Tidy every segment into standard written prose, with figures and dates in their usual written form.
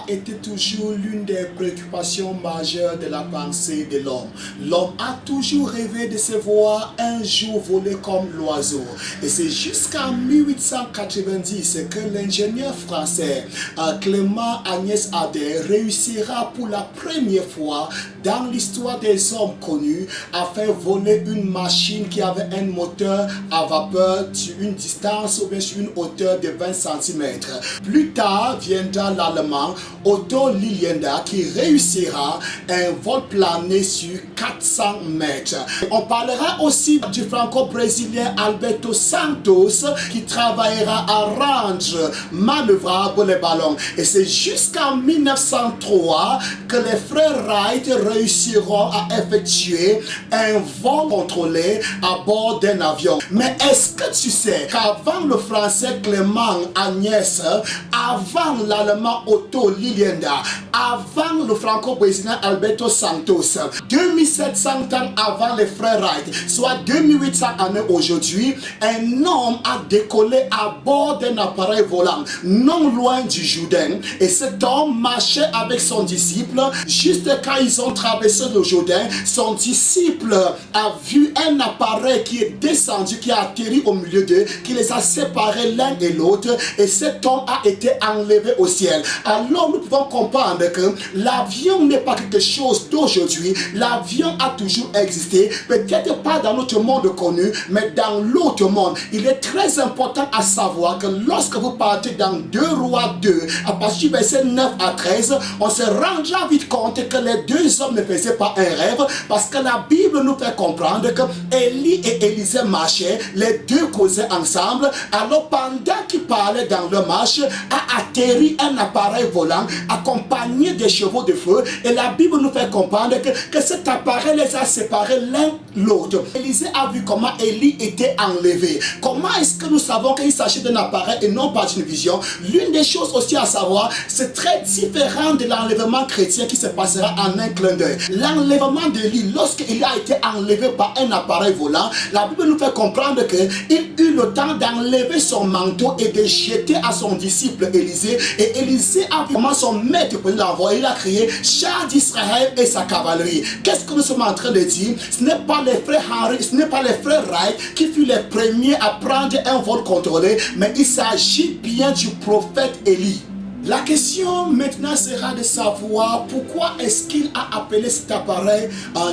Était toujours l'une des préoccupations majeures de la pensée de l'homme. L'homme a toujours rêvé de se voir un jour voler comme l'oiseau. Et c'est jusqu'en 1890 que l'ingénieur français Clément Agnès Ader réussira pour la première fois dans l'histoire des hommes connus à faire voler une machine qui avait un moteur à vapeur sur une distance ou bien sur une hauteur de 20 cm. Plus tard viendra l'allemand Otto Lilienthal qui réussira un vol plané sur 400 mètres. On parlera aussi du franco-brésilien Alberto Santos qui travaillera à rendre manœuvrables les ballons. Et c'est jusqu'en 1903 que les frères Wright réussiront à effectuer un vol contrôlé à bord d'un avion. Mais est-ce que tu sais qu'avant le français Clément Agnès, avant l'allemand Otto Lilienthal, avant le franco-brésilien Alberto Santos, 2700 ans avant les frères Wright, soit 2800 années aujourd'hui, un homme a décollé à bord d'un appareil volant non loin du Jourdain. Et cet homme marchait avec son disciple. Juste quand ils ont traversé le Jourdain, son disciple a vu un appareil qui est descendu, qui a atterri au milieu d'eux, qui les a séparés l'un et l'autre. Et cet homme a été enlevé au ciel. Alors nous pouvons comprendre que l'avion n'est pas quelque chose d'aujourd'hui. L'avion a toujours existé, peut-être pas dans notre monde connu, mais dans l'autre monde. Il est très important à savoir que lorsque vous partez dans 2 Rois 2, à partir du verset 9 à 13, on se rendra vite compte que les deux hommes ne faisaient pas un rêve, parce que la Bible nous fait comprendre que Élie et Élisée marchaient, les deux causaient ensemble. Alors pendant qu'ils parlaient dans leur marche, a atterri un appareil volant accompagné des chevaux de feu, et la Bible nous fait comprendre que cet appareil les a séparés l'un l'autre. Élisée a vu comment Élie était enlevé. Comment est-ce que nous savons qu'il s'agit d'un appareil et non pas d'une vision? L'une des choses aussi à savoir, c'est très différent de l'enlèvement chrétien qui se passera en un clin d'œil. L'enlèvement d'Élie, lorsqu'il a été enlevé par un appareil volant, la Bible nous fait comprendre qu'il eut le temps d'enlever son manteau et de jeter à son disciple Élisée. Et Élisée a vu comment son maître peut l'envoyer. Il a crié: char d'Israël et sa cavalerie. Qu'est-ce que nous sommes en train de dire? Ce n'est pas les frères Henry, ce n'est pas les frères Wright qui furent les premiers à prendre un vol contrôlé, mais il s'agit bien du prophète Élie. La question maintenant sera de savoir pourquoi est-ce qu'il a appelé cet appareil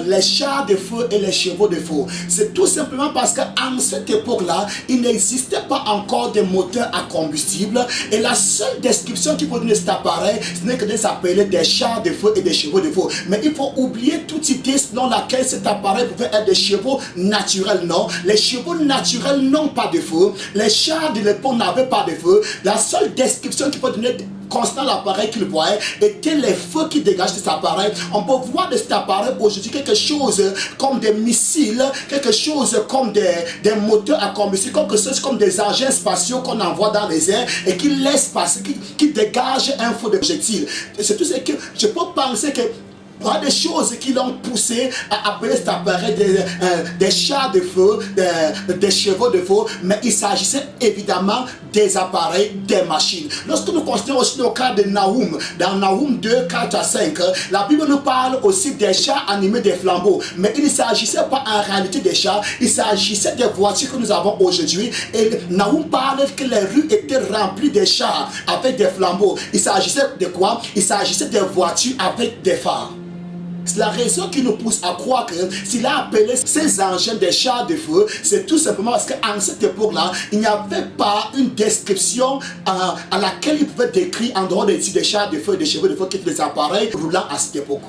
les chars de feu et les chevaux de feu. C'est tout simplement parce qu'à cette époque-là, il n'existait pas encore de moteurs à combustible, et la seule description qu'il faut donner de cet appareil, ce n'est que de s'appeler des chars de feu et des chevaux de feu. Mais il faut oublier toute idée selon laquelle cet appareil pouvait être des chevaux naturels. Non, les chevaux naturels n'ont pas de feu, les chars de l'époque n'avaient pas de feu. La seule description qu'il faut donner concernant l'appareil qu'il voyait était les feux qui dégagent de cet appareil. On peut voir de cet appareil aujourd'hui quelque chose comme des missiles, quelque chose comme des moteurs à combustible, quelque chose comme des engins spatiaux qu'on envoie dans les airs et qui laissent passer, qui dégagent un feu de projectile. C'est tout ce que je peux penser que il y a des choses qui l'ont poussé à appeler cet appareil des chars de feu, des chevaux de feu, mais il s'agissait évidemment des appareils, des machines. Lorsque nous considérons aussi le cas de Nahum, dans Nahum 2, 4 à 5, la Bible nous parle aussi des chars animés des flambeaux, mais il ne s'agissait pas en réalité des chars, il s'agissait des voitures que nous avons aujourd'hui. Et Nahum parle que les rues étaient remplies de chars avec des flambeaux. Il s'agissait de quoi? Il s'agissait des voitures avec des phares. C'est la raison qui nous pousse à croire que s'il a appelé ces engins des chars de feu, c'est tout simplement parce qu'en cette époque-là, il n'y avait pas une description à laquelle il pouvait décrire en dehors des chars de feu et des chevaux de feu qui étaient des appareils roulants à cette époque.